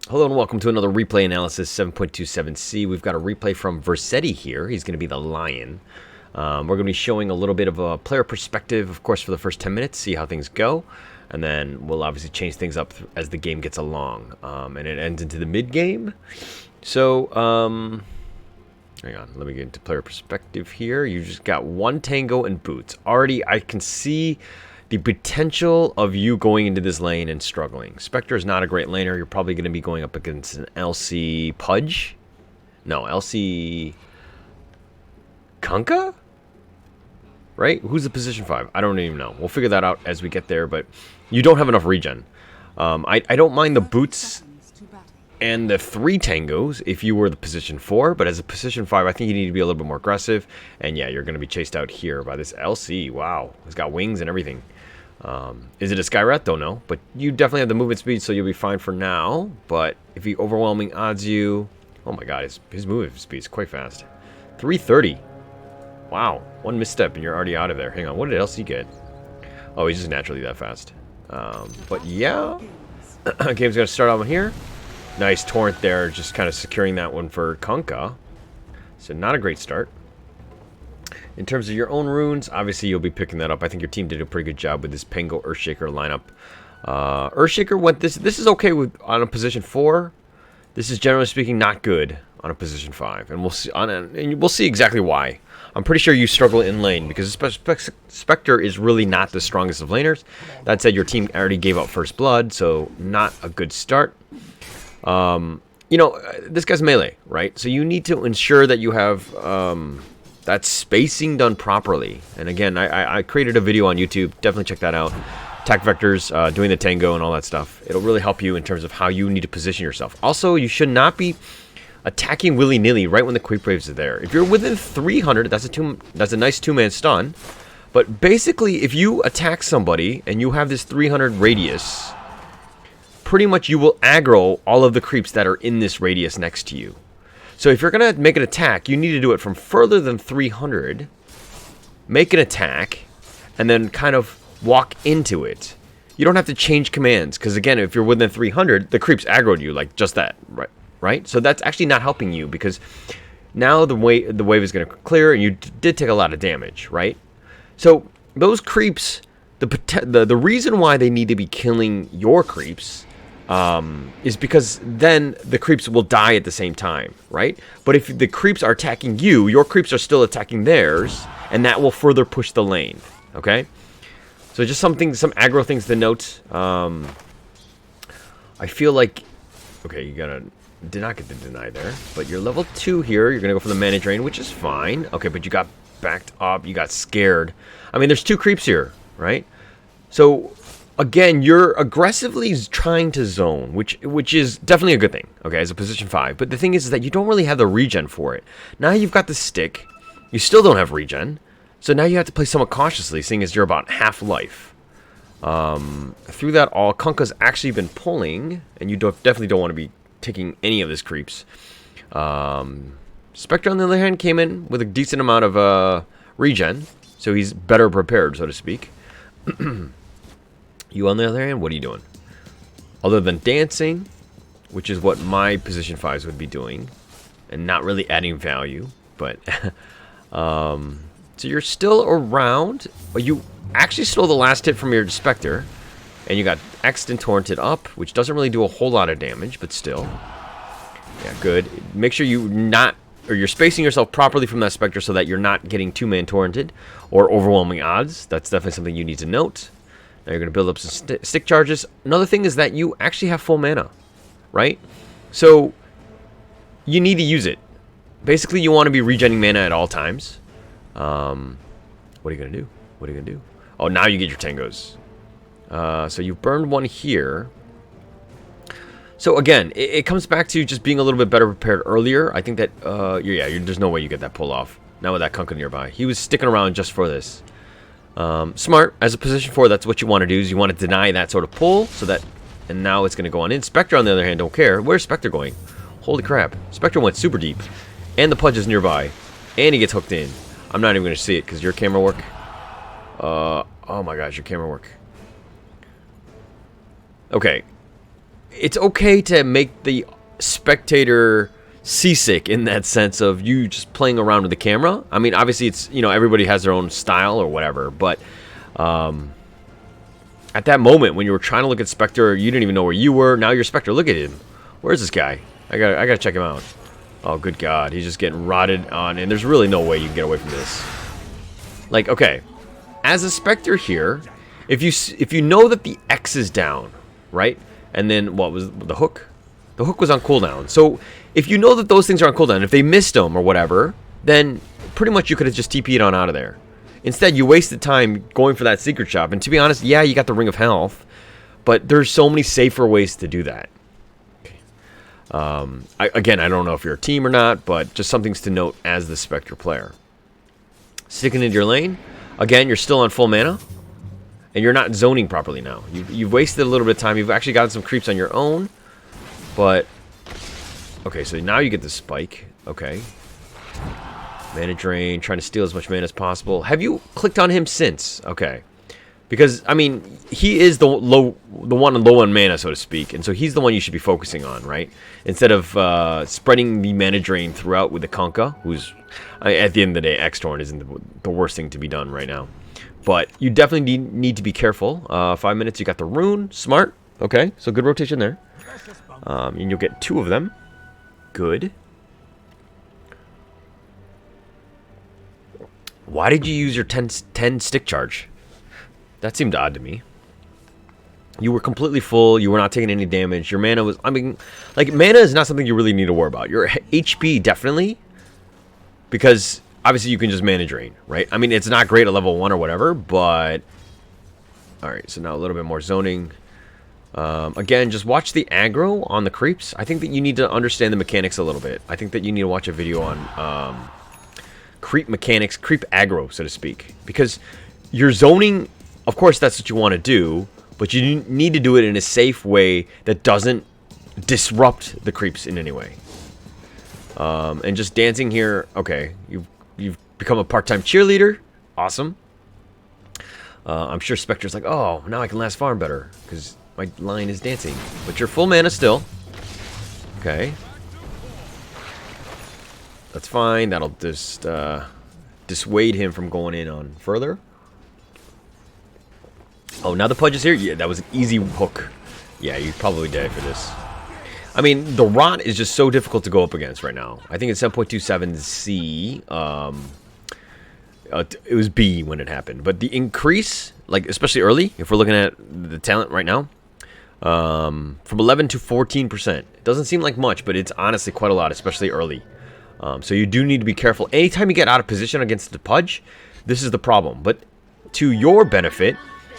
Hello and welcome to another replay analysis 7.27c. We've got a replay from Vercetti here. He's going to be the lion. We're going to be showing a little bit of a player perspective, of course, for the first 10 minutes, see how things go. And then we'll obviously change things up as the game gets along. And it ends into the mid-game. So, hang on, let me get into player perspective here. You just got one tango and boots. Already, I can see the potential of you going into this lane and struggling. Spectre is not a great laner. You're probably going to be going up against an LC Pudge. No, LC Kunkka? Right? Who's the position 5? I don't even know. We'll figure that out as we get there, but you don't have enough regen. I don't mind the boots and the 3 tangos if you were the position 4, but as a position 5, I think you need to be a little bit more aggressive. And yeah, you're going to be chased out here by this LC. Wow, he's got wings and everything. Is it a Skyrat? Don't know, but you definitely have the movement speed, so you'll be fine for now. But if he overwhelming odds you, oh my god, his movement speed is quite fast. 330. Wow, one misstep and you're already out of there. Hang on, what did LC get? Oh, he's just naturally that fast. But yeah, game's gonna start off here. Nice torrent there, just kind of securing that one for Kunkka. So not a great start. In terms of your own runes, obviously you'll be picking that up. I think your team did a pretty good job with this Pango Earthshaker lineup. Earthshaker went this is okay with on a position 4. This is generally speaking not good on a position 5, and we'll see and we'll see exactly why. I'm pretty sure you struggle in lane because Spectre is really not the strongest of laners. That said, your team already gave up first blood, so not a good start. You know, this guy's melee, right? So you need to ensure that you have that spacing done properly. And again, I created a video on YouTube. Definitely check that out. Attack vectors, doing the tango and all that stuff. It'll really help you in terms of how you need to position yourself. Also, you should not be attacking willy-nilly right when the quick waves are there. If you're within 300, that's a nice 2-man stun. But basically, if you attack somebody and you have this 300 radius, pretty much you will aggro all of the creeps that are in this radius next to you. So if you're going to make an attack, you need to do it from further than 300, make an attack, and then kind of walk into it. You don't have to change commands, because again, if you're within 300, the creeps aggroed you like just that, right? So that's actually not helping you, because now the wave is going to clear, and you did take a lot of damage, right? So those creeps, the reason why they need to be killing your creeps is because then the creeps will die at the same time, right? But if the creeps are attacking you, your creeps are still attacking theirs, and that will further push the lane, okay? So just some aggro things to note. I feel like, okay, you did not get the deny there, but you're level 2 here. You're gonna go for the mana drain, which is fine. Okay, but you got backed up, you got scared. I mean, there's 2 creeps here, right? So again, you're aggressively trying to zone, which is definitely a good thing, okay, as a position 5. But the thing is that you don't really have the regen for it. Now you've got the stick. You still don't have regen. So now you have to play somewhat cautiously, seeing as you're about half life. Through that all, Kunkka's actually been pulling, and you definitely don't want to be taking any of his creeps. Spectre, on the other hand, came in with a decent amount of regen, so he's better prepared, so to speak. You, on the other hand, what are you doing? Other than dancing, which is what my position 5s would be doing, and not really adding value, but so you're still around. You actually stole the last hit from your Spectre, and you got X'd and torrented up, which doesn't really do a whole lot of damage, but still. Yeah, good. Make sure you're spacing yourself properly from that Spectre so that you're not getting 2-man torrented or overwhelming odds. That's definitely something you need to note. Now you're going to build up some stick charges. Another thing is that you actually have full mana, right? So you need to use it. Basically, you want to be regenerating mana at all times. What are you going to do? What are you going to do? Oh, now you get your tangos. So you've burned one here. So again, it comes back to just being a little bit better prepared earlier. I think that, there's no way you get that pull off. Not with that Kunkka nearby. He was sticking around just for this. Smart. As a position 4, that's what you want to do, is you want to deny that sort of pull, so that, and now it's going to go on in. Spectre, on the other hand, don't care. Where's Spectre going? Holy crap. Spectre went super deep. And the Pudge is nearby. And he gets hooked in. I'm not even going to see it, because your camera work. Oh my gosh, your camera work. Okay. it's okay to make the spectator seasick in that sense of you just playing around with the camera. I mean, obviously it's, you know, everybody has their own style or whatever, but at that moment when you were trying to look at Spectre, you didn't even know where you were. Now you're Spectre. Look at him. Where's this guy? I gotta check him out. Oh, good God. He's just getting rotted on, and there's really no way you can get away from this. Like, okay. As a Spectre here, if you know that the X is down, right? And then, what was the hook? The hook was on cooldown. So, if you know that those things are on cooldown, if they missed them or whatever, then pretty much you could have just TP'd on out of there. Instead, you wasted time going for that secret shop. And to be honest, yeah, you got the Ring of Health, but there's so many safer ways to do that. Again, I don't know if you're a team or not, but just some things to note as the Spectre player. Sticking into your lane. Again, you're still on full mana, and you're not zoning properly now. You've wasted a little bit of time. You've actually gotten some creeps on your own, but... Okay, so now you get the spike. Okay. Mana drain, trying to steal as much mana as possible. Have you clicked on him since? Okay. Because, I mean, he is the one low on mana, so to speak. And so he's the one you should be focusing on, right? Instead of spreading the mana drain throughout with the Conka, who's, at the end of the day, X-Torn isn't the worst thing to be done right now. But you definitely need to be careful. 5 minutes, you got the rune. Smart. Okay, so good rotation there. And you'll get 2 of them. Good. Why did you use your 10 stick charge? That seemed odd to me. You were completely full. You were not taking any damage. Your mana was... I mean, like, mana is not something you really need to worry about. Your HP, definitely. Because, obviously, you can just mana drain, right? I mean, it's not great at level 1 or whatever, but... Alright, so now a little bit more zoning. Again, just watch the aggro on the creeps. I think that you need to understand the mechanics a little bit. I think that you need to watch a video on creep mechanics, creep aggro, so to speak. Because you're zoning... Of course, that's what you want to do, but you need to do it in a safe way that doesn't disrupt the creeps in any way. And just dancing here, okay, you've become a part-time cheerleader. Awesome. I'm sure Spectre's like, oh, now I can last farm better because my line is dancing. But you're full mana still. Okay. That's fine. That'll just dissuade him from going in on further. Oh, now the Pudge is here? Yeah, that was an easy hook. Yeah, you probably dead for this. I mean, the Rot is just so difficult to go up against right now. I think it's 7.27 C. It was B when it happened. But the increase, like, especially early, if we're looking at the talent right now, from 11 to 14%. It doesn't seem like much, but it's honestly quite a lot, especially early. So you do need to be careful. Anytime you get out of position against the Pudge, this is the problem. But to your benefit...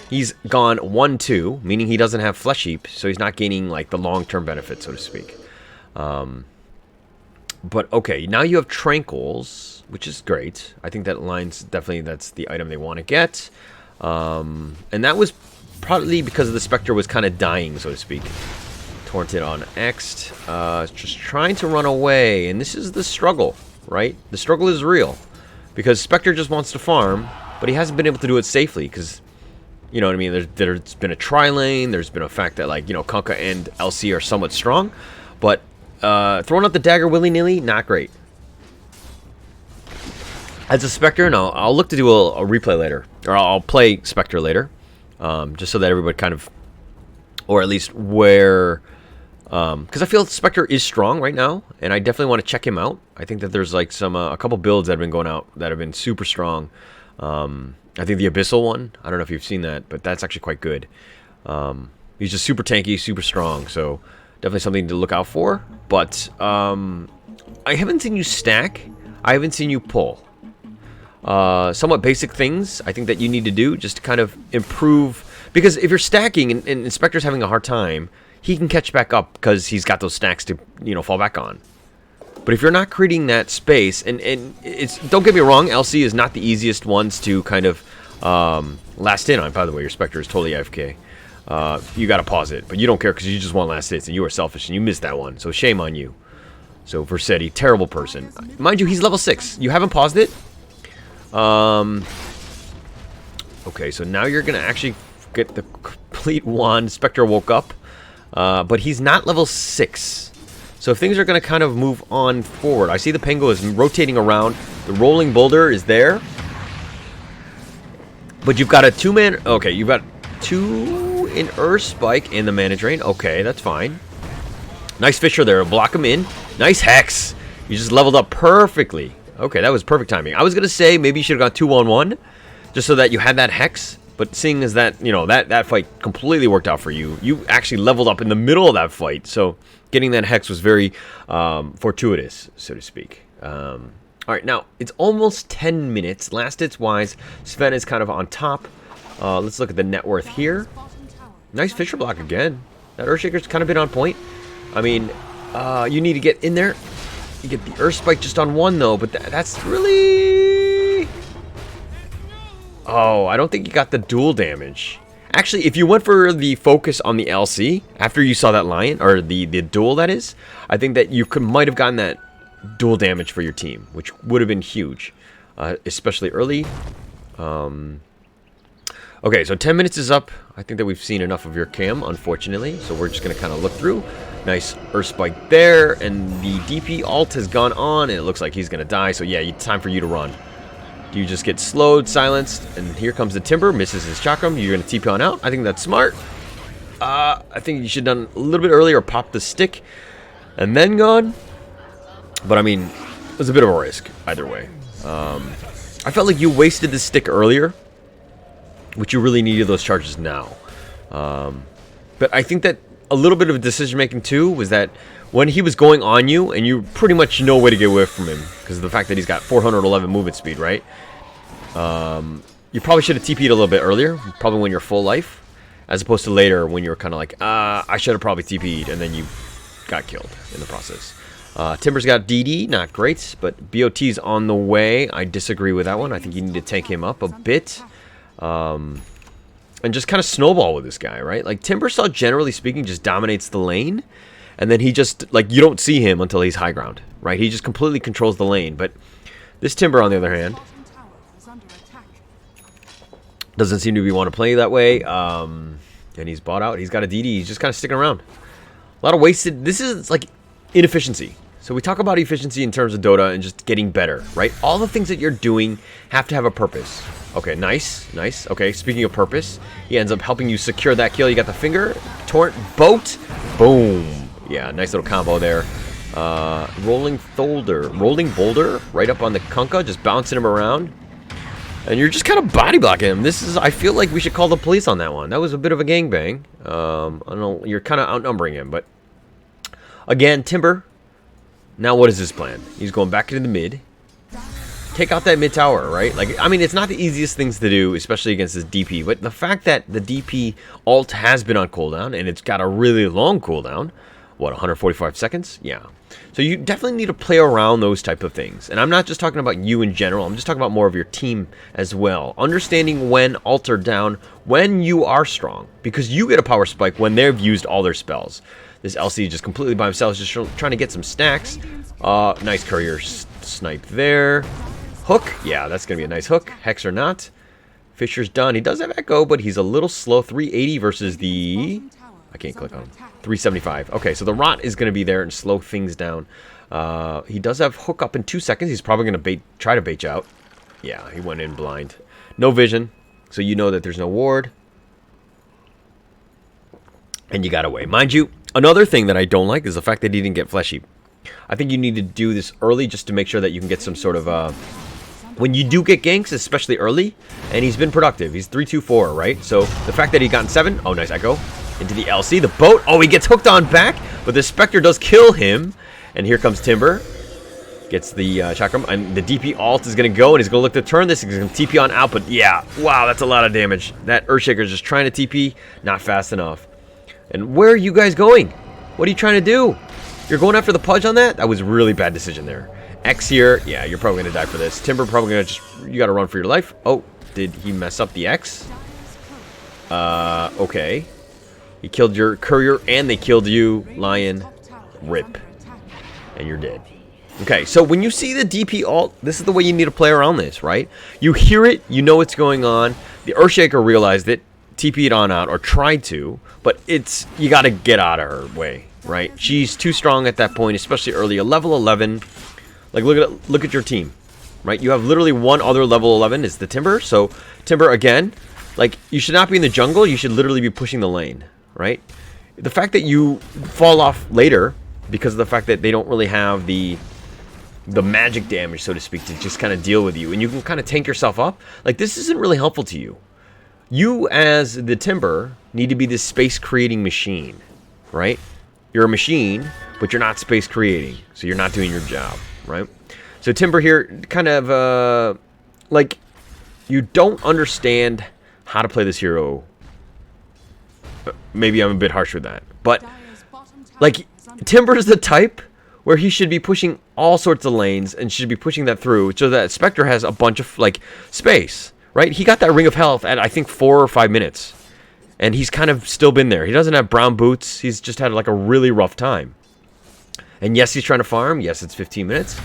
He's gone 1-2, meaning he doesn't have Flesh Heap, so he's not gaining, like, the long-term benefit, so to speak. But, okay, now you have Tranquils, which is great. I think that line's definitely, that's the item they want to get. And that was probably because the Spectre was kind of dying, so to speak. Torrented on X, just trying to run away, and this is the struggle, right? The struggle is real, because Spectre just wants to farm, but he hasn't been able to do it safely, because... You know what I mean? There's been a tri-lane. There's been a fact that, like, you know, Kunkka and LC are somewhat strong. But throwing out the dagger willy-nilly, not great. As a Spectre, no, I'll look to do a replay later. Or I'll play Spectre later. Just so that everybody kind of... Or at least where... Because I feel Spectre is strong right now. And I definitely want to check him out. I think that there's, like, some a couple builds that have been going out that have been super strong. I think the Abyssal one, I don't know if you've seen that, but that's actually quite good. He's just super tanky, super strong, so definitely something to look out for. But I haven't seen you stack. I haven't seen you pull. Somewhat basic things I think that you need to do just to kind of improve. Because if you're stacking and Spectre's having a hard time, he can catch back up because he's got those stacks to, you know, fall back on. But if you're not creating that space, and it's, don't get me wrong, LC is not the easiest ones to kind of last in on. By the way, your Spectre is totally AFK. You got to pause it, but you don't care because you just want last hits, and you are selfish, and you missed that one. So shame on you. So Vercetti, terrible person. Mind you, he's level 6. You haven't paused it? Okay, so now you're going to actually get the complete wand. Spectre woke up. But he's not level 6. So things are going to kind of move on forward. I see the Pango is rotating around. The rolling boulder is there. But you've got a 2-man... Okay, you've got 2 in Earth Spike in the Mana Drain. Okay, that's fine. Nice Fisher there. Block him in. Nice Hex. You just leveled up perfectly. Okay, that was perfect timing. I was going to say maybe you should have gone 2-on-1. Just so that you had that Hex. But seeing as that, you know, that fight completely worked out for you. You actually leveled up in the middle of that fight. So getting that Hex was very fortuitous, so to speak. Alright, now, it's almost 10 minutes. Last hits wise, Sven is kind of on top. Let's look at the net worth here. Nice Fisher block again. That Earthshaker's kind of been on point. I mean, you need to get in there. You get the Earth Spike just on 1, though, but that's really... Oh, I don't think you got the dual damage. Actually, if you went for the focus on the LC, after you saw that lion, or the duel, that is, I think that you might have gotten that dual damage for your team, which would have been huge, especially early. Okay, so 10 minutes is up. I think that we've seen enough of your cam, unfortunately, so we're just going to kind of look through. Nice Earth Spike there, and the DP ult has gone on, and it looks like he's going to die, so yeah, it's time for you to run. You just get slowed, silenced, and here comes the Timber, misses his chakram. You're going to TP on out. I think that's smart. I think you should have done a little bit earlier, pop the stick, and then gone. But, I mean, it was a bit of a risk, either way. I felt like you wasted the stick earlier, which you really needed those charges now. But I think that a little bit of decision-making, too, was that when he was going on you, and you pretty much know where to get away from him, because of the fact that he's got 411 movement speed, right? You probably should have TP'd a little bit earlier, probably when you're full life, as opposed to later when you're kind of like, I should have probably TP'd, and then you got killed in the process. Timber's got DD, not great, but BOT's on the way. I disagree with that one. I think you need to tank him up a bit. And just kind of snowball with this guy, right? Like, Timbersaw, generally speaking, just dominates the lane. And then he just, like, you don't see him until he's high ground, right? He just completely controls the lane. But this Timber, on the other hand, doesn't seem to be want to play that way. And he's bought out. He's got a DD. He's just kind of sticking around. A lot of wasted... This is, like, inefficiency. So we talk about efficiency in terms of Dota and just getting better, right? All the things that you're doing have to have a purpose. Okay, nice, nice. Okay, speaking of purpose, he ends up helping you secure that kill. You got the finger, torrent, boat, boom. Yeah, nice little combo there. Rolling boulder, right up on the Kunkka, just bouncing him around. And you're just kind of body blocking him. This is, I feel like we should call the police on that one. That was a bit of a gangbang. I don't know, you're kind of outnumbering him, but again, Timber. Now what is his plan? He's going back into the mid. Take out that mid tower, right? Like, I mean, it's not the easiest things to do, especially against this DP. But the fact that the DP ult has been on cooldown, and it's got a really long cooldown, what, 145 seconds? Yeah. So you definitely need to play around those type of things. And I'm not just talking about you in general. I'm just talking about more of your team as well. Understanding when ult are down, when you are strong. Because you get a power spike when they've used all their spells. This LC just completely by himself, just trying to get some stacks. Nice courier snipe there. Hook, yeah, that's going to be a nice hook. Hex or not. Fisher's done. He does have Echo, but he's a little slow. 380 versus the... I can't click on him. 375. Okay, so the Rot is going to be there and slow things down. He does have Hook up in 2 seconds. He's probably going to try to bait you out. Yeah, he went in blind. No vision, so you know that there's no ward. And you got away. Mind you, another thing that I don't like is the fact that he didn't get Fleshy. I think you need to do this early just to make sure that you can get some sort of... when you do get ganks, especially early, and he's been productive. He's 3-2-4, right? So the fact that he gotten 7... Oh, nice Echo. Into the LC. The boat. Oh, he gets hooked on back, but the Spectre does kill him. And here comes Timber. Gets the chakram. And the DP ult is going to go, and he's going to look to turn this. He's going to TP on out, but yeah. Wow, that's a lot of damage. That Earthshaker is just trying to TP. Not fast enough. And where are you guys going? What are you trying to do? You're going after the Pudge on that? That was a really bad decision there. X here. Yeah, you're probably going to die for this. Timber probably going to just... You got to run for your life. Oh, did he mess up the X? Okay. He killed your courier, and they killed you, Lion. Rip. And you're dead. Okay, so when you see the DP ult, this is the way you need to play around this, right? You hear it, you know what's going on. The Earthshaker realized it. TP it on out, or tried to, but you got to get out of her way, right? She's too strong at that point, especially early. A level 11, like look at your team, right? You have literally one other level 11 is the Timber. So Timber again, like you should not be in the jungle. You should literally be pushing the lane, right? The fact that you fall off later because of the fact that they don't really have the magic damage, so to speak, to just kind of deal with you, and you can kind of tank yourself up. Like, this isn't really helpful to you. You, as the Timber, need to be this space-creating machine, right? You're a machine, but you're not space-creating, so you're not doing your job, right? So Timber here, kind of, like, you don't understand how to play this hero. Maybe I'm a bit harsh with that, but, like, Timber is the type where he should be pushing all sorts of lanes and should be pushing that through so that Spectre has a bunch of, like, space, right? He got that Ring of Health at, I think, 4 or 5 minutes. And he's kind of still been there. He doesn't have brown boots. He's just had, like, a really rough time. And yes, he's trying to farm. Yes, it's 15 minutes.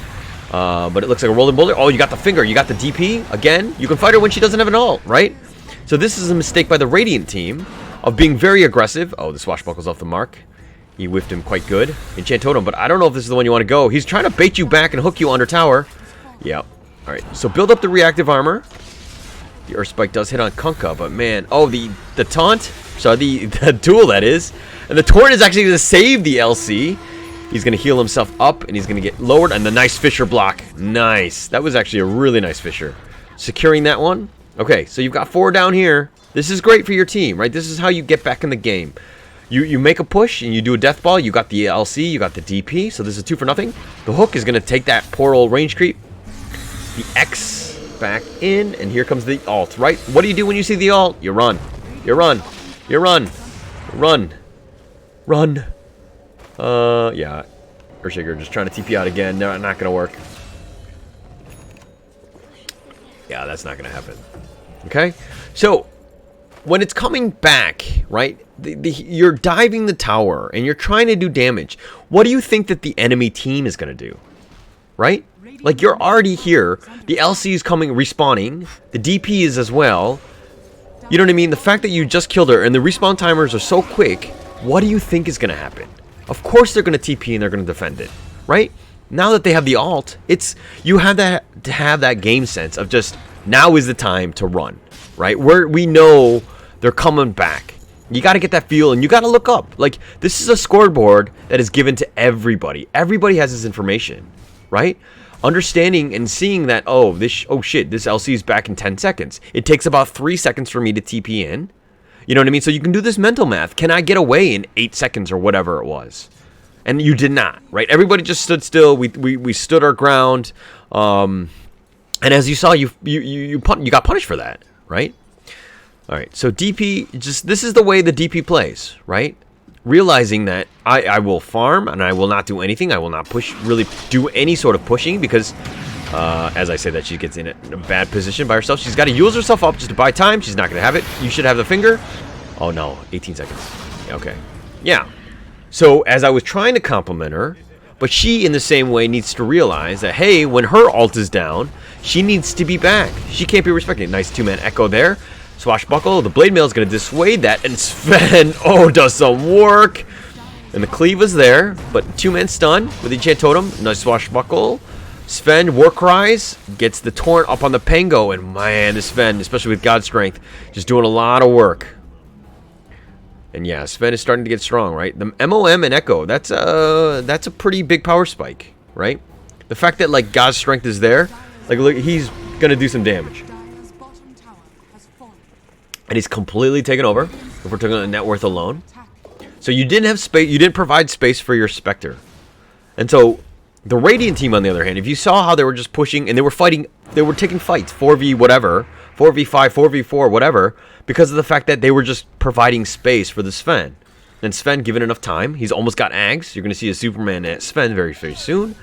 But it looks like a rolling boulder. Oh, you got the finger. You got the DP. Again, you can fight her when she doesn't have an ult, right? So this is a mistake by the Radiant team of being very aggressive. Oh, the swashbuckle's off the mark. He whiffed him quite good. Enchant Totem, but I don't know if this is the one you want to go. He's trying to bait you back and hook you under tower. Yep. Alright, so build up the reactive armor. The Earth Spike does hit on Kunkka, but man, oh, the taunt. Sorry, the duel, that is. And the Torrent is actually going to save the LC. He's going to heal himself up, and he's going to get lowered. And the nice Fisher block. Nice. That was actually a really nice Fisher. Securing that one. Okay, so you've got 4 down here. This is great for your team, right? This is how you get back in the game. You make a push and you do a death ball. You got the LC, you got the DP, so this is 2 for nothing. The hook is going to take that poor old range creep. The X back in, and here comes the ult, right? What do you do when you see the ult? You run. You run. You run. Run. Run. Yeah. Earthshaker just trying to TP out again. No, not going to work. Yeah, that's not going to happen. Okay? So, when it's coming back, right, you're diving the tower and you're trying to do damage. What do you think that the enemy team is going to do? Right? Like, you're already here. The LC is coming, respawning. The DP is as well. You know what I mean? The fact that you just killed her and the respawn timers are so quick, what do you think is going to happen? Of course they're going to TP and they're going to defend it. Right? Now that they have the ult, you have to have that game sense of just, now is the time to run. Right? We know they're coming back. You got to get that feel, and you got to look up. Like, this is a scoreboard that is given to everybody. Everybody has this information, right? Understanding and seeing that, oh shit, this LC is back in 10 seconds. It takes about 3 seconds for me to TP in. You know what I mean? So you can do this mental math. Can I get away in 8 seconds or whatever it was? And you did not, right? Everybody just stood still. We stood our ground. And as you saw, you got punished for that, right? All right, so DP, this is the way the DP plays, right? Realizing that I will farm and I will not do anything. I will not really do any sort of pushing because, as I say that, she gets in a bad position by herself. She's got to use herself up just to buy time. She's not going to have it. You should have the finger. Oh, no, 18 seconds. Okay, yeah. So as I was trying to compliment her, but she, in the same way, needs to realize that, hey, when her ult is down, she needs to be back. She can't be respected. Nice 2-man echo there. Swashbuckle, the blade mail is going to dissuade that, and Sven, does some work. And the cleave is there, but 2-man stun with the enchant totem. Nice swashbuckle. Sven, war cries, gets the torrent up on the Pango, and man, this Sven, especially with God Strength, just doing a lot of work. And yeah, Sven is starting to get strong, right? The MOM and Echo, that's a pretty big power spike, right? The fact that, like, God's Strength is there, like, look, he's going to do some damage. And he's completely taken over, if we're talking about net worth alone. So you didn't have space, you didn't provide space for your Spectre. And so the Radiant team, on the other hand, if you saw how they were just pushing and they were fighting, they were taking fights, 4v whatever, 4v5, 4v4, whatever, because of the fact that they were just providing space for the Sven. And Sven, given enough time, he's almost got Ags. You're going to see a Superman at Sven very, very soon.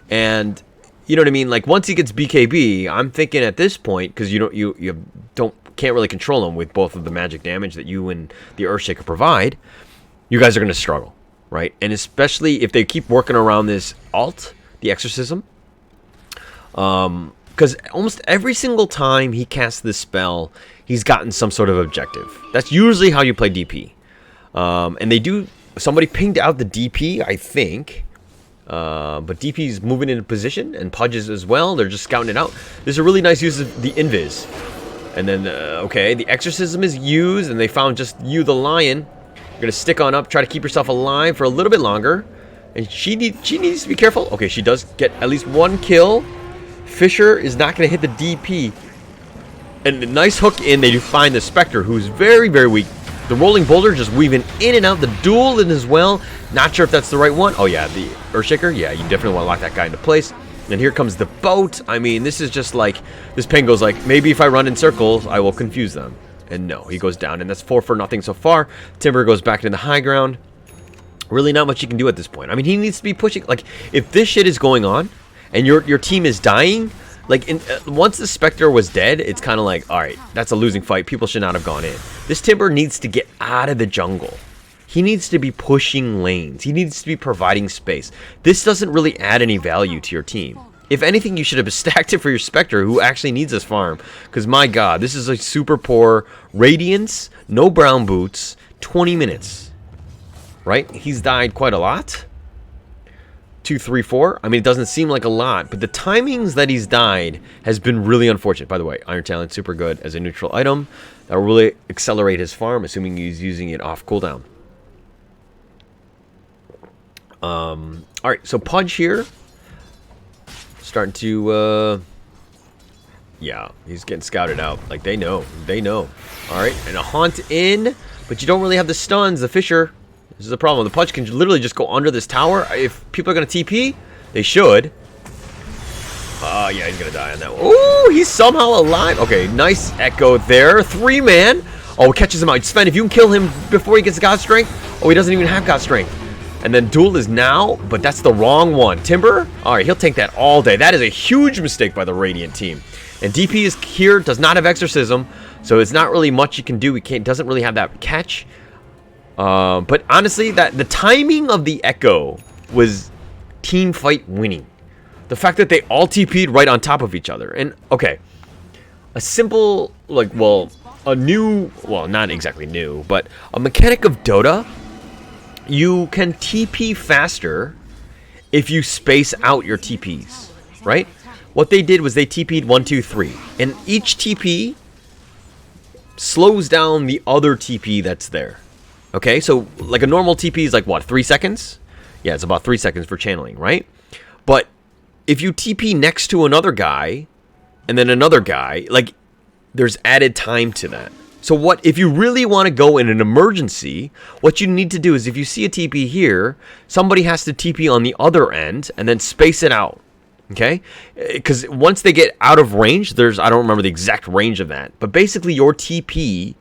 And you know what I mean? Like, once he gets BKB, I'm thinking at this point, because you can't really control him with both of the magic damage that you and the Earthshaker provide, you guys are going to struggle, right? And especially if they keep working around this ult, the Exorcism, because almost every single time he casts this spell, he's gotten some sort of objective. That's usually how you play DP. And they do... Somebody pinged out the DP, I think. But DP's moving into position, and Pudges as well. They're just scouting it out. There's a really nice use of the invis. And then, okay, the exorcism is used, and they found just you, the lion. You're gonna stick on up, try to keep yourself alive for a little bit longer. And she needs to be careful. Okay, she does get at least one kill. Fisher is not gonna hit the DP. And the nice hook in, they do find the Spectre, who's very, very weak. The rolling boulder just weaving in and out. The duel in as well. Not sure if that's the right one. Oh yeah, the Earthshaker. Yeah, you definitely want to lock that guy into place. And here comes the boat. I mean, this is just like, this Pango's like, maybe if I run in circles, I will confuse them. And no, he goes down, and that's 4 for nothing so far. Timber goes back into the high ground. Really not much you can do at this point. I mean, he needs to be pushing. Like, if this shit is going on, and your team is dying, like, once the Spectre was dead, it's kind of like, alright, that's a losing fight. People should not have gone in. This Timber needs to get out of the jungle. He needs to be pushing lanes. He needs to be providing space. This doesn't really add any value to your team. If anything, you should have stacked it for your Spectre, who actually needs this farm. Because, my god, this is a super poor Radiance, no brown boots, 20 minutes. Right? He's died quite a lot. 2, 3, 4. I mean, it doesn't seem like a lot, but the timings that he's died has been really unfortunate. By the way, Iron Talent, super good as a neutral item. That will really accelerate his farm, assuming he's using it off cooldown. Alright, so Pudge here. Starting to, yeah, he's getting scouted out. Like, they know. They know. Alright, and a Haunt in, but you don't really have the stuns. The Fisher, this is the problem. The Pudge can literally just go under this tower. If people are going to TP, they should. Yeah, he's going to die on that one. Ooh, he's somehow alive. Okay, nice echo there. 3-man. Oh, it catches him out. Sven, if you can kill him before he gets God Strength. Oh, he doesn't even have God Strength. And then Duel is now, but that's the wrong one. Timber? Alright, he'll take that all day. That is a huge mistake by the Radiant team. And DP is here, does not have Exorcism, so it's not really much you can do. He doesn't really have that catch. But honestly, the timing of the Echo was team fight winning. The fact that they all TP'd right on top of each other. And, okay, a simple, like, well, a new, well, not exactly new, but a mechanic of Dota. You can TP faster if you space out your TPs, right? What they did was they TP'd 1, 2, 3. And each TP slows down the other TP that's there. Okay, so like a normal TP is like what, 3 seconds? Yeah, it's about 3 seconds for channeling, right? But if you TP next to another guy and then another guy, like there's added time to that. So what, if you really want to go in an emergency, what you need to do is if you see a TP here, somebody has to TP on the other end and then space it out, okay? Because once they get out of range, I don't remember the exact range of that, but basically your TP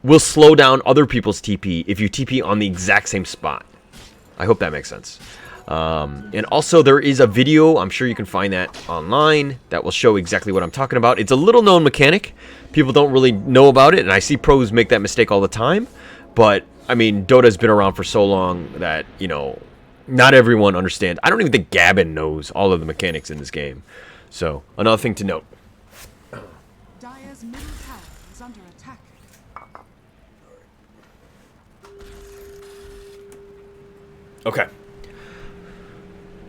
will slow down other people's TP if you TP on the exact same spot. I hope that makes sense. And also there is a video, I'm sure you can find that online, that will show exactly what I'm talking about. It's a little known mechanic. People don't really know about it, and I see pros make that mistake all the time. But, I mean, Dota's been around for so long that, you know, not everyone understands. I don't even think Gavin knows all of the mechanics in this game. So, another thing to note. Dire's middle tower is under attack. Okay.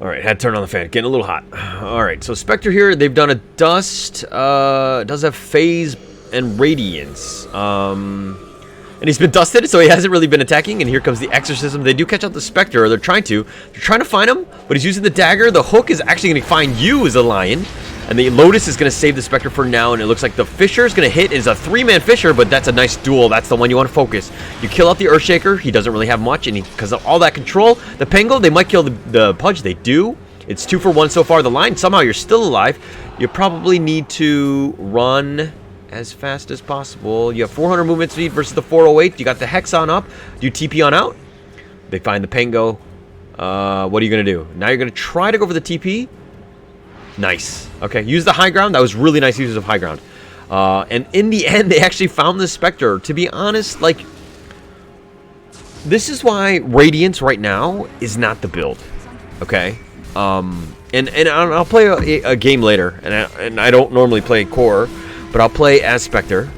Alright, had to turn on the fan. Getting a little hot. Alright, so Spectre here, they've done a Dust. Does have Phase and Radiance. And he's been dusted, so he hasn't really been attacking. And here comes the Exorcism. They do catch out the Spectre, or they're trying to. They're trying to find him, but he's using the dagger. The hook is actually going to find you as a lion. And the Lotus is going to save the Spectre for now. And it looks like the Fisher is going to hit. It's a 3-man Fisher, but that's a nice duel. That's the one you want to focus. You kill out the Earthshaker. He doesn't really have much, and because of all that control, the Pango, they might kill the Pudge. They do. It's 2 for 1 so far. The line, somehow you're still alive. You probably need to run as fast as possible. You have 400 movement speed versus the 408. You got the Hex on up. Do you TP on out? They find the Pango. What are you going to do? Now you're going to try to go for the TP. Nice. Okay, use the high ground. That was really nice use of high ground. And in the end, they actually found the Spectre. To be honest, like, this is why Radiance right now is not the build. Okay? And I'll play a game later, and I don't normally play core, but I'll play as Spectre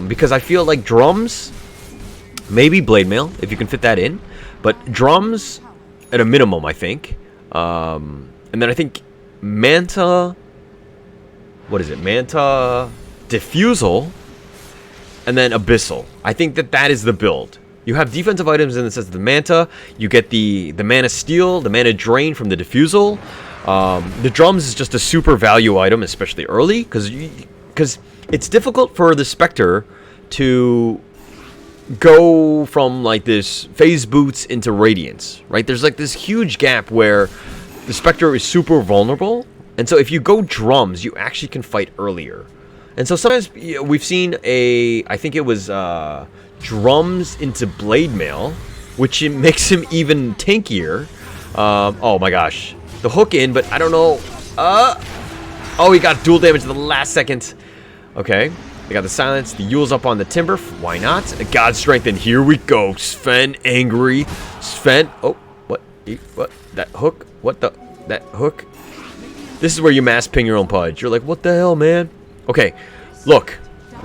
because I feel like drums, maybe blade mail if you can fit that in, but drums at a minimum, I think. And then I think Manta, what is it? Manta, Diffusal, and then Abyssal. I think that is the build. You have defensive items in the sense of the Manta. You get the Mana Steal, the Mana Drain from the Diffusal. The drums is just a super value item, especially early, because it's difficult for the Spectre to go from like this phase boots into radiance, right? There's like this huge gap where the Spectre is super vulnerable, and so if you go drums, you actually can fight earlier. And so sometimes we've seen I think it was drums into blade mail, which makes him even tankier. Oh my gosh, the hook in, but I don't know. Oh, he got dual damage at the last second. Okay, they got the silence. The Yule's up on the timber. Why not? God strength, and here we go. Sven angry. Sven. Oh, what? That hook? What the? That hook? This is where you mass ping your own pudge. You're like, what the hell, man? Okay, look.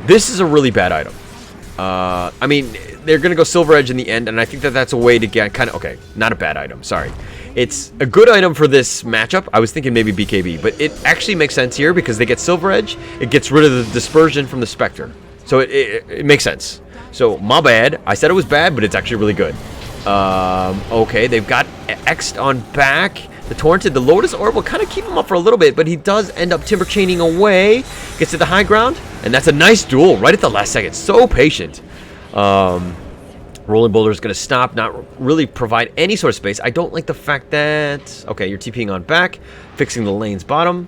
This is a really bad item. I mean, they're going to go Silver Edge in the end, and I think that's a way to get kind of... Okay, not a bad item, sorry. It's a good item for this matchup. I was thinking maybe BKB, but it actually makes sense here because they get Silver Edge. It gets rid of the dispersion from the Spectre. So it makes sense. So, my bad. I said it was bad, but it's actually really good. Okay, they've got X'd on back. The Torrented, the Lotus Orb will kind of keep him up for a little bit, but he does end up Timber Chaining away. Gets to the high ground, and that's a nice duel right at the last second. So patient. Rolling Boulder is going to stop, not really provide any sort of space. I don't like the fact that... Okay, you're TPing on back, fixing the lane's bottom.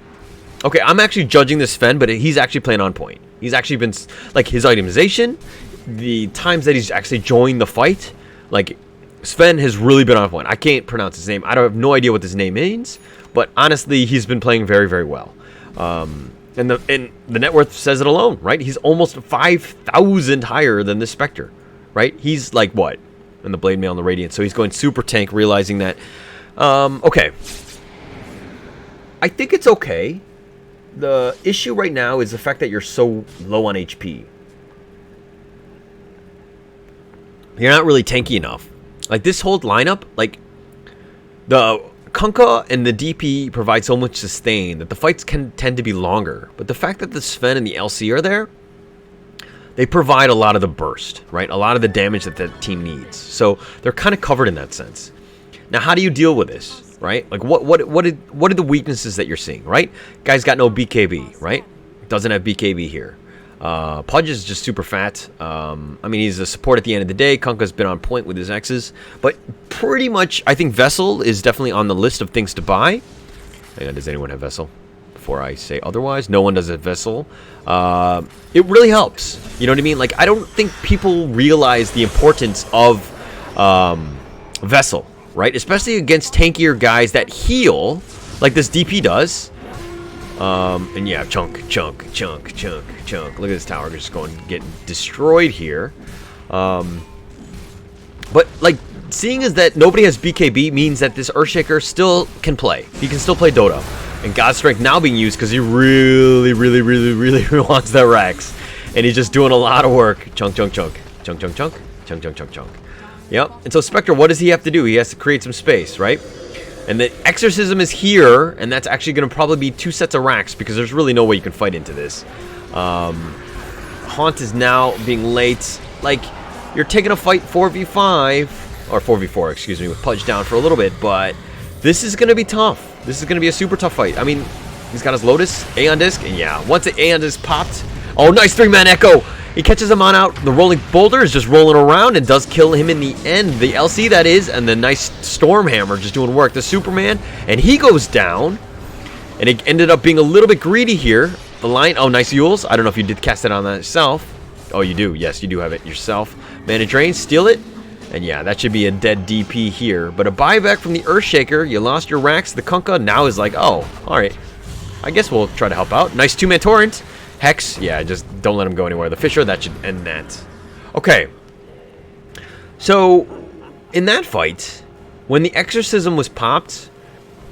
Okay, I'm actually judging this Sven, but he's actually playing on point. He's actually been... Like, his itemization, the times that he's actually joined the fight, like... Sven has really been on point. I can't pronounce his name. I have no idea what this name means, but honestly, he's been playing very, very well. And the net worth says it alone, right? He's almost 5,000 higher than the Spectre, right? He's like what? And the Blade Mail and the Radiant. So he's going super tank, realizing that. Okay. I think it's okay. The issue right now is the fact that you're so low on HP. You're not really tanky enough. Like, this whole lineup, like, the Kunkka and the DP provide so much sustain that the fights can tend to be longer. But the fact that the Sven and the LC are there, they provide a lot of the burst, right? A lot of the damage that the team needs. So they're kind of covered in that sense. Now, how do you deal with this, right? Like, what are the weaknesses that you're seeing, right? Guy's got no BKB, right? Doesn't have BKB here. Pudge is just super fat. I mean, he's a support at the end of the day. Kunkka's been on point with his X's. But pretty much, I think Vessel is definitely on the list of things to buy. Hang on, does anyone have Vessel? Before I say otherwise, no one does have Vessel. It really helps. You know what I mean? Like, I don't think people realize the importance of Vessel, right? Especially against tankier guys that heal, like this DP does. And yeah, chunk. Look at this tower just going getting destroyed here. But like, seeing as that nobody has BKB means that this Earthshaker still can play. He can still play Dota. And God's Strength now being used because he really wants that Rex. And he's just doing a lot of work. Chunk. Yep. And so Spectre, what does he have to do? He has to create some space, right? And the Exorcism is here, and that's actually going to probably be 2 sets of racks because there's really no way you can fight into this. Haunt is now being late. Like, you're taking a fight 4v5, or 4v4, excuse me, with Pudge down for a little bit, but this is going to be tough. This is going to be a super tough fight. I mean, he's got his Lotus, Aeon Disc, and yeah, once the Aeon Disc popped, oh, nice 3-man Echo! He catches him on out. The Rolling Boulder is just rolling around and does kill him in the end. The LC, that is, and the nice Storm Hammer just doing work. The Superman, and he goes down. And it ended up being a little bit greedy here. The line, oh, nice Yules. I don't know if you did cast it on that yourself. Oh, you do. Yes, you do have it yourself. Mana Drain, steal it. And yeah, that should be a dead DP here. But a buyback from the Earthshaker. You lost your racks. The Kunkka now is like, oh, all right. I guess we'll try to help out. Nice 2-man Torrent. Hex, yeah, just don't let him go anywhere. The Fisher, that should end that. Okay. So, in that fight, when the Exorcism was popped,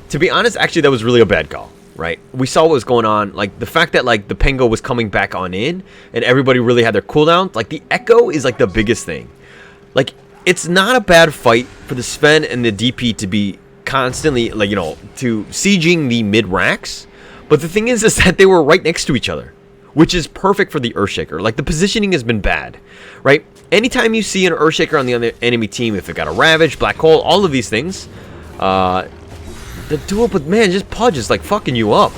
to be honest, actually, that was really a bad call. right? We saw what was going on. Like, the fact that, like, the Pango was coming back on in, and everybody really had their cooldowns. Like, the Echo is, like, the biggest thing. Like, it's not a bad fight for the Sven and the DP to be constantly, like, you know, to sieging the mid-racks. But the thing is that they were right next to each other, which is perfect for the Earthshaker. Like, the positioning has been bad, right? Anytime you see an Earthshaker on the other enemy team, if it got a Ravage, Black Hole, all of these things, the duel, but man, just Pudge is like fucking you up.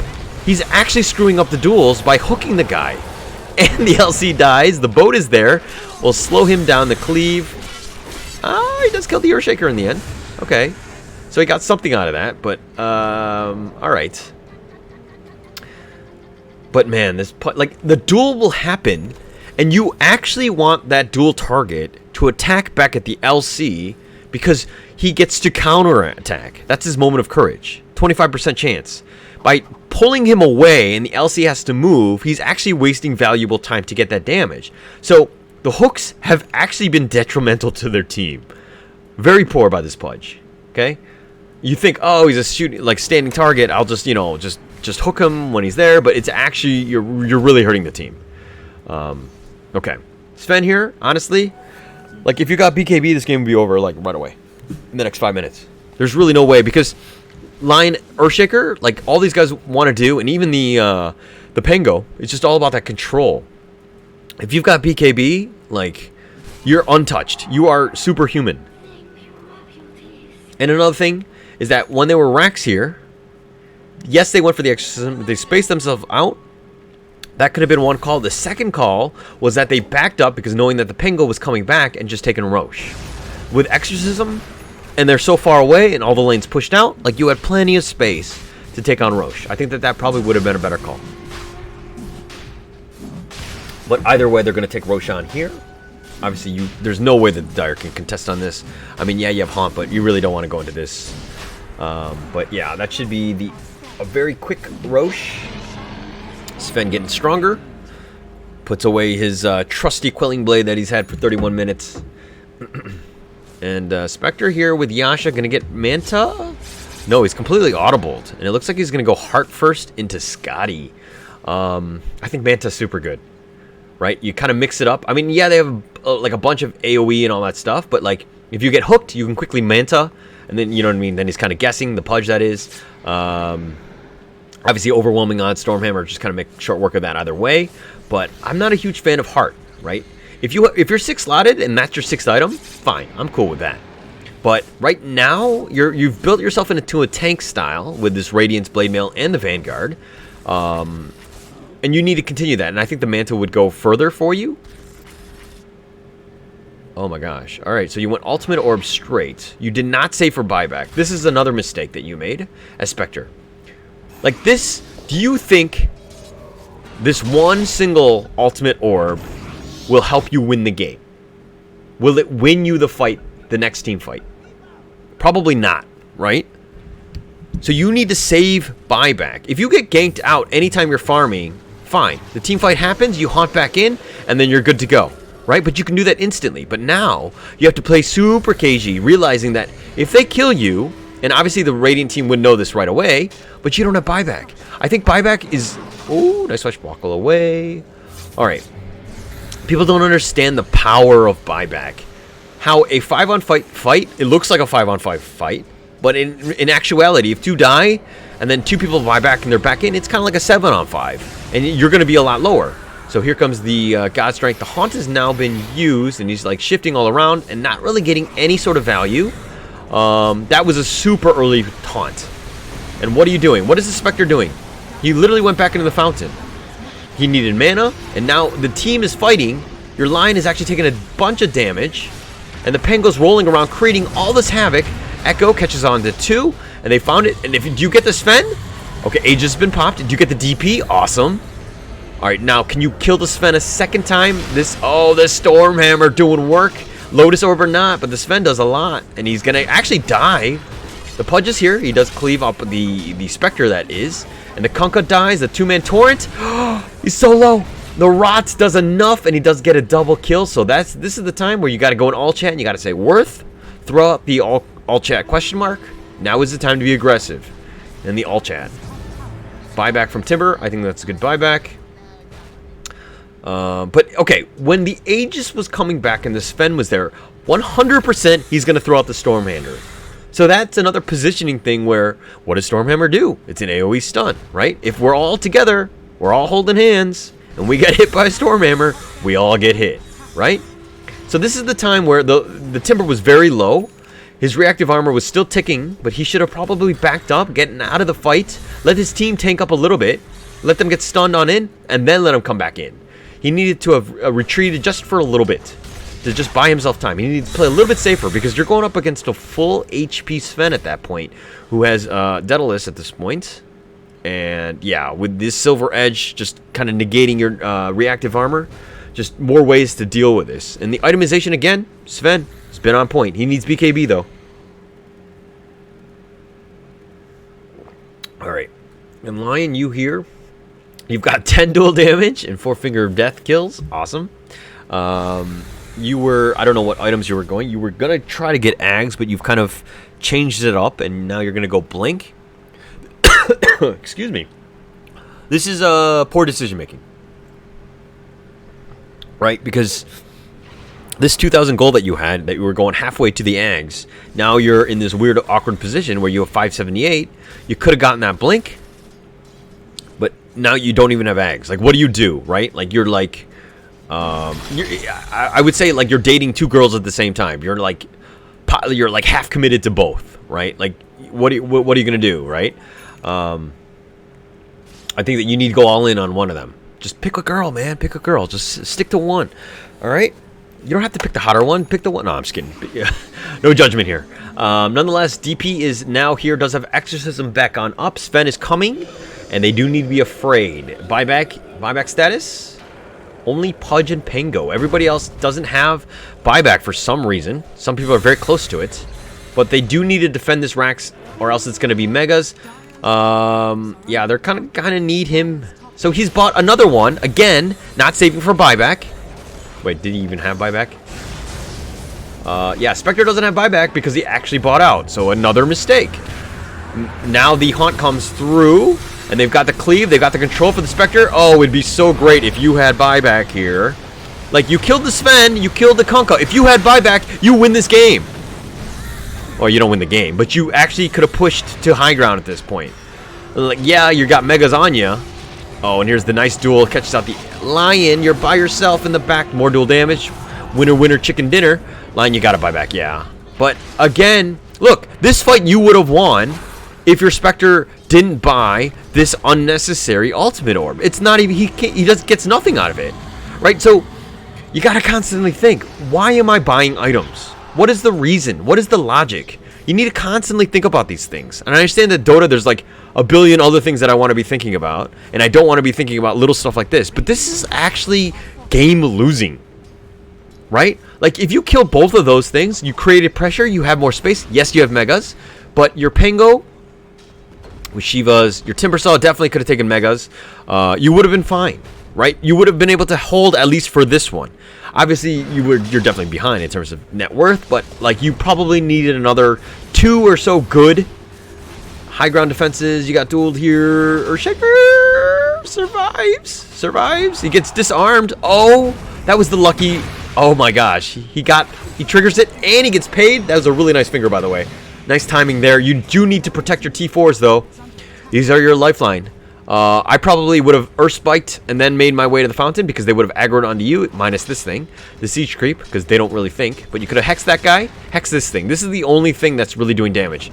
He's actually screwing up the duels by hooking the guy. And the LC dies, the boat is there, will slow him down the cleave. He does kill the Earthshaker in the end. Okay. So he got something out of that, but, alright. But man, this, like, the duel will happen, and you actually want that duel target to attack back at the LC, because he gets to counter-attack. That's his moment of courage. 25% chance. By pulling him away and the LC has to move, he's actually wasting valuable time to get that damage. So, the hooks have actually been detrimental to their team. Very poor by this Pudge. Okay? You think, oh, he's a shooting, like, standing target, I'll just, you know, just hook him when he's there, but it's actually, you're really hurting the team. Okay. Sven here, honestly, like, if you got BKB, this game would be over, like, right away. In the next 5 minutes. There's really no way, because Lion Earthshaker, like, all these guys want to do, and even the Pango, it's just all about that control. If you've got BKB, like, you're untouched. You are superhuman. And another thing is that when they were racks here, yes, they went for the exorcism, but they spaced themselves out. That could have been one call. The second call was that they backed up because knowing that the Pango was coming back and just taking Roche. With exorcism, and they're so far away and all the lanes pushed out, like, you had plenty of space to take on Roche. I think that probably would have been a better call. But either way, they're going to take Roche on here. Obviously, there's no way that Dire can contest on this. I mean, yeah, you have Haunt, but you really don't want to go into this. But yeah, that should be a very quick Roche. Sven getting stronger. Puts away his trusty Quelling Blade that he's had for 31 minutes. And Spectre here with Yasha going to get Manta? No, he's completely audibled. And it looks like he's going to go Heart first into Scotty. I think Manta's super good. Right? You kind of mix it up. I mean, yeah, they have like a bunch of AoE and all that stuff. But like, if you get hooked, you can quickly Manta. And then, you know what I mean? Then he's kind of guessing the Pudge, that is. Obviously, overwhelming on Stormhammer, just kind of make short work of that either way. But I'm not a huge fan of Heart, right? If you're 6 slotted and that's your 6th item, fine, I'm cool with that. But right now, you've built yourself into a tank style with this Radiance, Blade Mail, and the Vanguard. And you need to continue that. And I think the Manta would go further for you. Oh my gosh. Alright, so you went Ultimate Orb straight. You did not save for buyback. This is another mistake that you made as Spectre. Like this, do you think this one single Ultimate Orb will help you win the game? Will it win you the fight, the next team fight? Probably not, right? So you need to save buyback. If you get ganked out anytime you're farming, fine. The team fight happens, you haunt back in, and then you're good to go, right? But you can do that instantly. But now, you have to play super cagey, realizing that if they kill you, and obviously the Radiant team would know this right away, but you don't have buyback. I think buyback is... Oh, nice swashbuckle away. Alright. People don't understand the power of buyback. How a 5-on-5 fight, it looks like a 5-on-5 fight, but in actuality, if 2 die, and then 2 people buy back and they're back in, it's kind of like a 7-on-5, and you're going to be a lot lower. So here comes the God Strength. The Haunt has now been used, and he's like shifting all around and not really getting any sort of value. That was a super early Haunt. And what are you doing? What is the Spectre doing? He literally went back into the fountain. He needed mana, and now the team is fighting. Your line is actually taking a bunch of damage, and the Pango's rolling around, creating all this havoc. Echo catches on to 2, and they found it. And do you get the Sven? Okay, Age has been popped. Do you get the DP? Awesome. Alright, now, can you kill the Sven a second time? This Stormhammer doing work. Lotus Orb or not, but the Sven does a lot. And he's going to actually die. The Pudge is here. He does cleave up the Spectre, that is. And the Kunkka dies. The 2-man Torrent. He's so low. The Rot does enough, and he does get a double kill. So this is the time where you got to go in all chat, and you got to say, Worth. Throw up the all chat question mark. Now is the time to be aggressive in the all chat. Buyback from Timber. I think that's a good buyback. But, okay, when the Aegis was coming back and the Sven was there, 100% he's going to throw out the Stormhammer. So that's another positioning thing where, what does Stormhammer do? It's an AoE stun, right? If we're all together, we're all holding hands, and we get hit by a Stormhammer, we all get hit, right? So this is the time where the Timber was very low. His reactive armor was still ticking, but he should have probably backed up, getting out of the fight, let his team tank up a little bit, let them get stunned on in, and then let him come back in. He needed to have retreated just for a little bit, to just buy himself time. He needed to play a little bit safer, because you're going up against a full HP Sven at that point, who has Daedalus at this point. And yeah, with this Silver Edge just kind of negating your reactive armor, just more ways to deal with this. And the itemization again, Sven, has been on point. He needs BKB though. Alright. And Lion, you here. You've got 10 dual damage and 4-finger death kills. Awesome. You were, I don't know what items you were going. You were going to try to get Ags, but you've kind of changed it up, and now you're going to go Blink. Excuse me. This is poor decision making. Right? Because this 2,000 gold that you had, that you were going halfway to the Ags, now you're in this weird, awkward position where you have 578. You could have gotten that Blink, but now you don't even have Ags. Like, what do you do, right? Like, you're like, I would say, like, you're dating two girls at the same time. You're like half committed to both, right? Like, what are you gonna do, right? I think that you need to go all in on one of them. Just pick a girl, man. Pick a girl. Just stick to one. All right? You don't have to pick the hotter one. Pick the one. No, I'm just kidding. No judgment here. Nonetheless, DP is now here. Does have Exorcism back on up. Sven is coming, and they do need to be afraid. Buyback status. Only Pudge and Pango. Everybody else doesn't have buyback for some reason. Some people are very close to it, but they do need to defend this Rax, or else it's going to be Megas. Yeah, they're kind of need him. So he's bought another one again, not saving for buyback. Wait, did he even have buyback? Yeah, Spectre doesn't have buyback because he actually bought out. So another mistake. Now the Haunt comes through, and they've got the cleave, they've got the control for the Spectre. Oh, it'd be so great if you had buyback here. Like, you killed the Sven, you killed the Kunkka. If you had buyback, you win this game. Well, you don't win the game, but you actually could have pushed to high ground at this point. Like, yeah, you got Megas on you. Oh, and here's the nice duel. Catches out the Lion. You're by yourself in the back. More dual damage. Winner, winner, chicken dinner. Lion, you gotta buy back, yeah. But, again, look, this fight you would have won if your Spectre didn't buy this unnecessary ultimate orb. It's not even, he just gets nothing out of it. Right? So, you gotta constantly think, why am I buying items? What is the reason? What is the logic? You need to constantly think about these things. And I understand that Dota, there's like a billion other things that I want to be thinking about. And I don't want to be thinking about little stuff like this. But this is actually game losing. Right? Like, if you kill both of those things, you created pressure, you have more space. Yes, you have Megas. But your Pango with Shivas, your Timbersaw definitely could have taken Megas. You would have been fine. Right? You would have been able to hold at least for this one. Obviously, you're definitely behind in terms of net worth, but like, you probably needed another 2 or so good high ground defenses. You got dueled here. Earthshaker survives. He gets disarmed. Oh, that was the lucky. Oh my gosh, he triggers it and he gets paid. That was a really nice finger, by the way. Nice timing there. You do need to protect your T4s though. These are your lifeline. I probably would have Earth Spiked and then made my way to the fountain because they would have aggroed onto you, minus this thing, the Siege Creep, because they don't really think. But you could have hexed that guy, hex this thing. This is the only thing that's really doing damage.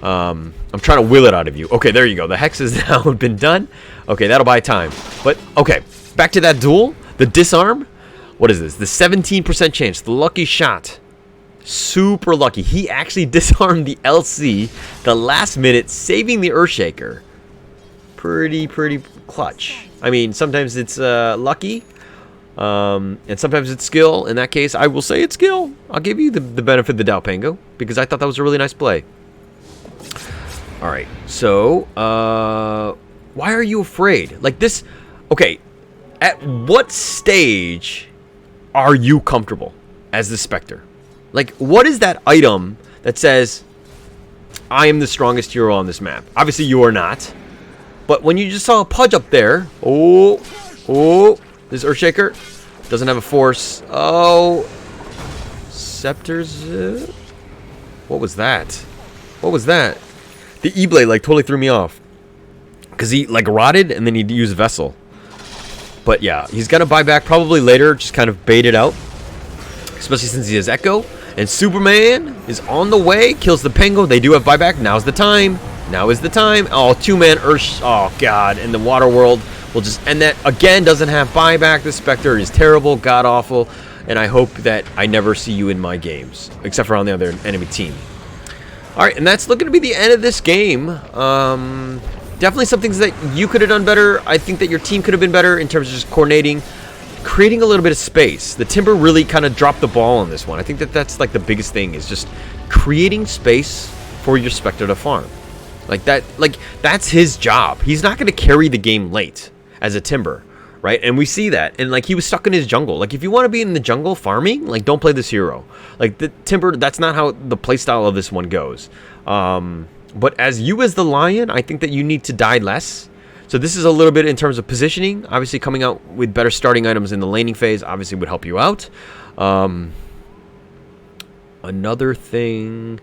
I'm trying to will it out of you. Okay, there you go. The hex has now been done. Okay, that'll buy time. But, okay, back to that duel. The disarm. What is this? The 17% chance. The lucky shot. Super lucky. He actually disarmed the LC the last minute, saving the Earthshaker. Pretty clutch. I mean, sometimes it's lucky, and sometimes it's skill. In that case, I will say it's skill. I'll give you the benefit of the doubt, Pango, because I thought that was a really nice play. Alright, so, why are you afraid? Like this, okay, at what stage are you comfortable as the Spectre? Like, what is that item that says, I am the strongest hero on this map? Obviously, you are not. But when you just saw a Pudge up there, this Earthshaker doesn't have a force. Oh, Scepters. What was that? What was that? The E-Blade like totally threw me off because he like rotted and then he'd use Vessel. But yeah, he's gonna buy back probably later, just kind of bait it out, especially since he has Echo. And Superman is on the way, kills the Pango. They do have buyback. Now's the time. Now is the time. Oh, 2-man Earth. Oh, God. And the Water World will just end that. Again, doesn't have buyback. The Spectre is terrible, god-awful. And I hope that I never see you in my games, except for on the other enemy team. All right, and that's looking to be the end of this game. Definitely some things that you could have done better. I think that your team could have been better in terms of just coordinating, creating a little bit of space. The Timber really kind of dropped the ball on this one. I think that that's like the biggest thing, is just creating space for your Spectre to farm. Like that's his job. He's not going to carry the game late as a Timber, right? And we see that. And like he was stuck in his jungle. Like if you want to be in the jungle farming, like don't play this hero. Like the Timber, that's not how the playstyle of this one goes. But as you as the Lion, I think that you need to die less. So this is a little bit in terms of positioning. Obviously, coming out with better starting items in the laning phase obviously would help you out. Another thing,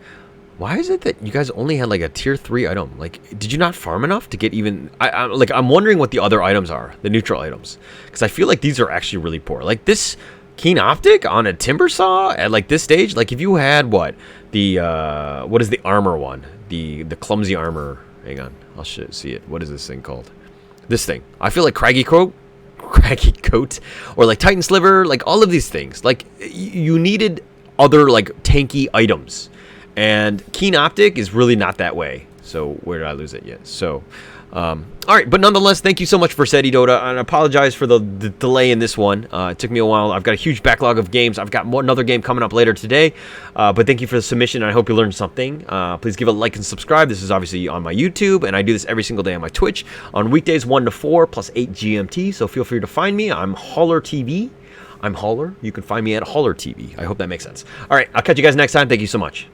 why is it that you guys only had like a tier 3 item? Like, did you not farm enough to get even? I'm wondering what the other items are, the neutral items, because I feel like these are actually really poor. Like this Keen Optic on a Timber Saw at like this stage. Like if you had what is the armor one? The clumsy armor. Hang on, I'll see it. What is this thing called? This thing. I feel like Craggy Coat, or like Titan Sliver, like all of these things. Like you needed other like tanky items, and Keen Optic is really not that way. So where did I lose it yet? So, all right, but nonetheless, thank you so much for Vercetti Dota, and I apologize for the delay in this one. It took me a while. I've got a huge backlog of games. I've got another game coming up later today, but thank you for the submission, and I hope you learned something. Please give a like and subscribe. This is obviously on my YouTube, and I do this every single day on my Twitch on weekdays 1 to 4 plus 8 GMT, so feel free to find me. I'm Hauler TV. I'm Hauler. You can find me at Hauler TV. I hope that makes sense. All right, I'll catch you guys next time. Thank you so much.